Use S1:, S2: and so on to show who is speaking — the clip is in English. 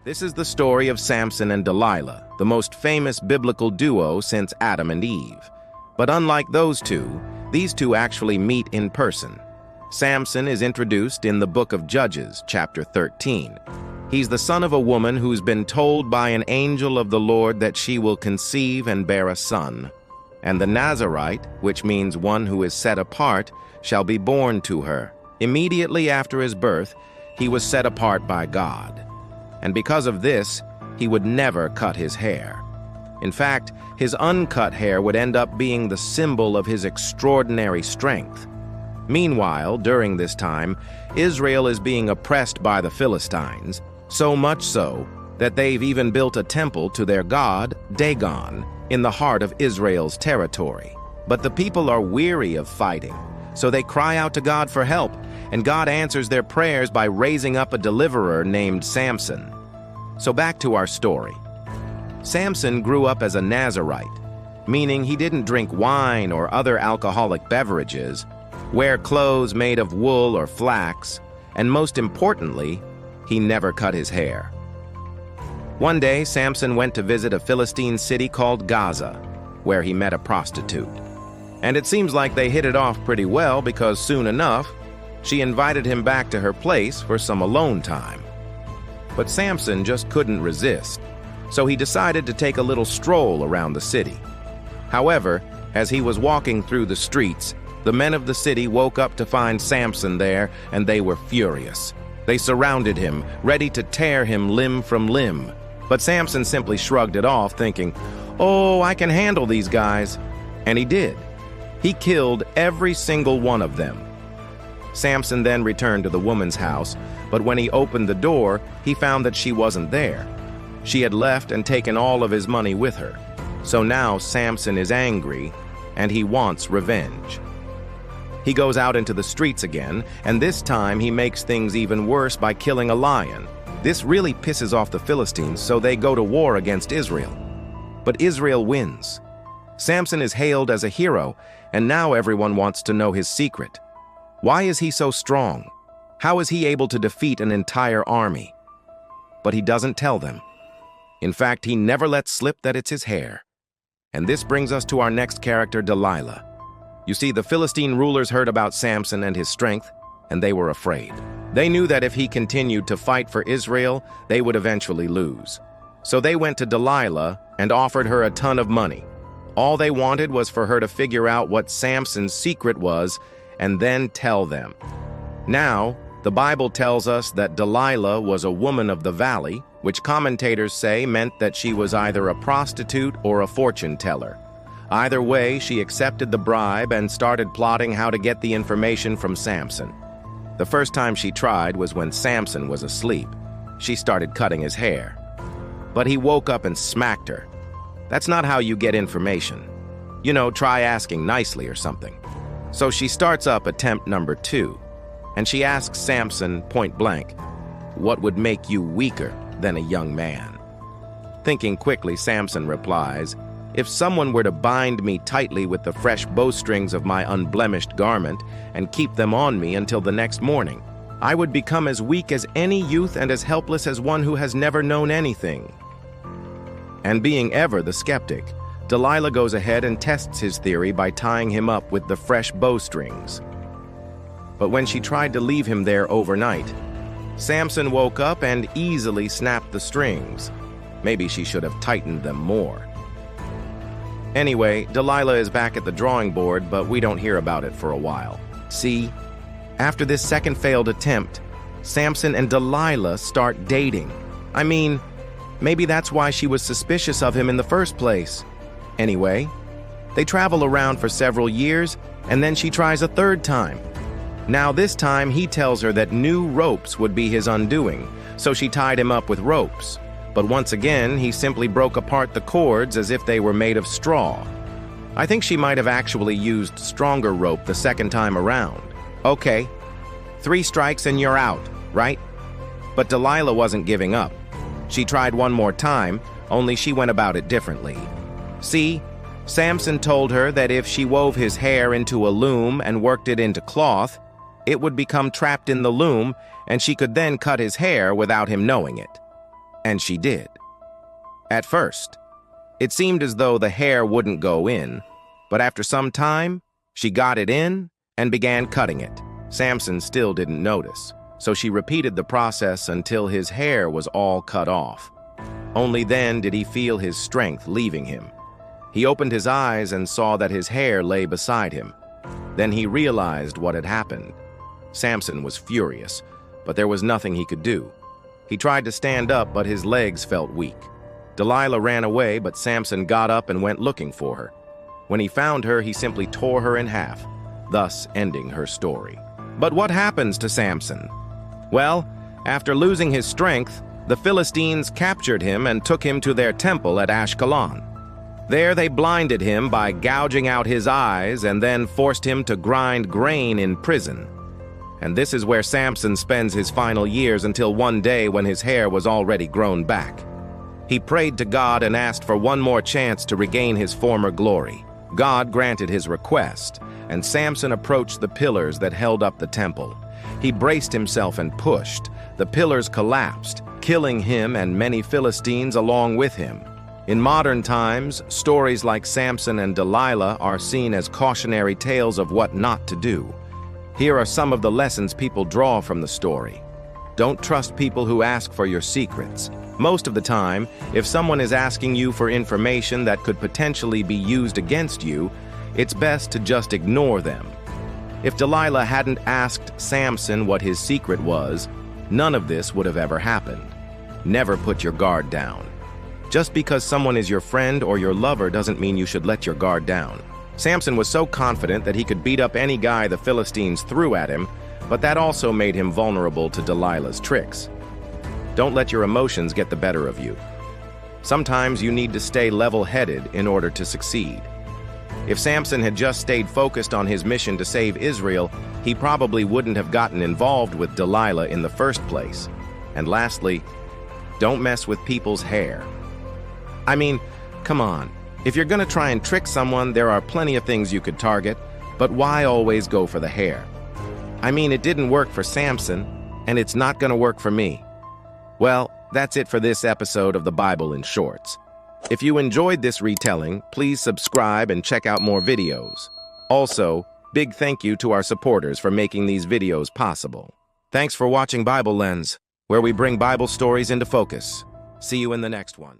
S1: This is the story of Samson and Delilah, the most famous biblical duo since Adam and Eve. But unlike those two, these two actually meet in person. Samson is introduced in the book of Judges, chapter 13. He's the son of a woman who's been told by an angel of the Lord that she will conceive and bear a son. And the Nazarite, which means one who is set apart, shall be born to her. Immediately after his birth, he was set apart by God. And because of this, he would never cut his hair. In fact, his uncut hair would end up being the symbol of his extraordinary strength. Meanwhile, during this time, Israel is being oppressed by the Philistines, so much so that they've even built a temple to their god, Dagon, in the heart of Israel's territory. But the people are weary of fighting, so they cry out to God for help, and God answers their prayers by raising up a deliverer named Samson. So back to our story. Samson grew up as a Nazarite, meaning he didn't drink wine or other alcoholic beverages, wear clothes made of wool or flax, and most importantly, he never cut his hair. One day, Samson went to visit a Philistine city called Gaza, where he met a prostitute. And it seems like they hit it off pretty well because soon enough, she invited him back to her place for some alone time. But Samson just couldn't resist, so he decided to take a little stroll around the city. However, as he was walking through the streets, the men of the city woke up to find Samson there, and they were furious. They surrounded him, ready to tear him limb from limb. But Samson simply shrugged it off, thinking, "Oh, I can handle these guys." And he did. He killed every single one of them. Samson then returned to the woman's house, but when he opened the door, he found that she wasn't there. She had left and taken all of his money with her. So now Samson is angry, and he wants revenge. He goes out into the streets again, and this time he makes things even worse by killing a lion. This really pisses off the Philistines, so they go to war against Israel. But Israel wins. Samson is hailed as a hero, and now everyone wants to know his secret. Why is he so strong? How is he able to defeat an entire army? But he doesn't tell them. In fact, he never lets slip that it's his hair. And this brings us to our next character, Delilah. You see, the Philistine rulers heard about Samson and his strength, and they were afraid. They knew that if he continued to fight for Israel, they would eventually lose. So they went to Delilah and offered her a ton of money. All they wanted was for her to figure out what Samson's secret was and then tell them. Now, the Bible tells us that Delilah was a woman of the valley, which commentators say meant that she was either a prostitute or a fortune teller. Either way, she accepted the bribe and started plotting how to get the information from Samson. The first time she tried was when Samson was asleep. She started cutting his hair. But he woke up and smacked her. That's not how you get information. You know, try asking nicely or something. So she starts up attempt number 2, and she asks Samson point blank, "What would make you weaker than a young man?" Thinking quickly, Samson replies, "If someone were to bind me tightly with the fresh bowstrings of my unblemished garment and keep them on me until the next morning, I would become as weak as any youth and as helpless as one who has never known anything." And being ever the skeptic, Delilah goes ahead and tests his theory by tying him up with the fresh bowstrings. But when she tried to leave him there overnight, Samson woke up and easily snapped the strings. Maybe she should have tightened them more. Anyway, Delilah is back at the drawing board, but we don't hear about it for a while. See, after this second failed attempt, Samson and Delilah start dating. I mean, maybe that's why she was suspicious of him in the first place. Anyway, they travel around for several years, and then she tries a third time. Now this time he tells her that new ropes would be his undoing, so she tied him up with ropes. But once again, he simply broke apart the cords as if they were made of straw. I think she might have actually used stronger rope the second time around. Okay, 3 strikes and you're out, right? But Delilah wasn't giving up. She tried one more time, only she went about it differently. See, Samson told her that if she wove his hair into a loom and worked it into cloth, it would become trapped in the loom, and she could then cut his hair without him knowing it. And she did. At first, it seemed as though the hair wouldn't go in, but after some time, she got it in and began cutting it. Samson still didn't notice, so she repeated the process until his hair was all cut off. Only then did he feel his strength leaving him. He opened his eyes and saw that his hair lay beside him. Then he realized what had happened. Samson was furious, but there was nothing he could do. He tried to stand up, but his legs felt weak. Delilah ran away, but Samson got up and went looking for her. When he found her, he simply tore her in half, thus ending her story. But what happens to Samson? Well, after losing his strength, the Philistines captured him and took him to their temple at Ashkelon. There they blinded him by gouging out his eyes and then forced him to grind grain in prison. And this is where Samson spends his final years until one day when his hair was already grown back. He prayed to God and asked for one more chance to regain his former glory. God granted his request, and Samson approached the pillars that held up the temple. He braced himself and pushed. The pillars collapsed, killing him and many Philistines along with him. In modern times, stories like Samson and Delilah are seen as cautionary tales of what not to do. Here are some of the lessons people draw from the story. Don't trust people who ask for your secrets. Most of the time, if someone is asking you for information that could potentially be used against you, it's best to just ignore them. If Delilah hadn't asked Samson what his secret was, none of this would have ever happened. Never put your guard down. Just because someone is your friend or your lover doesn't mean you should let your guard down. Samson was so confident that he could beat up any guy the Philistines threw at him, but that also made him vulnerable to Delilah's tricks. Don't let your emotions get the better of you. Sometimes you need to stay level-headed in order to succeed. If Samson had just stayed focused on his mission to save Israel, he probably wouldn't have gotten involved with Delilah in the first place. And lastly, don't mess with people's hair. I mean, come on. If you're gonna try and trick someone, there are plenty of things you could target, but why always go for the hair? I mean, it didn't work for Samson, and it's not gonna work for me. Well, that's it for this episode of the Bible in Shorts. If you enjoyed this retelling, please subscribe and check out more videos. Also, big thank you to our supporters for making these videos possible. Thanks for watching BibleLens, where we bring Bible stories into focus. See you in the next one.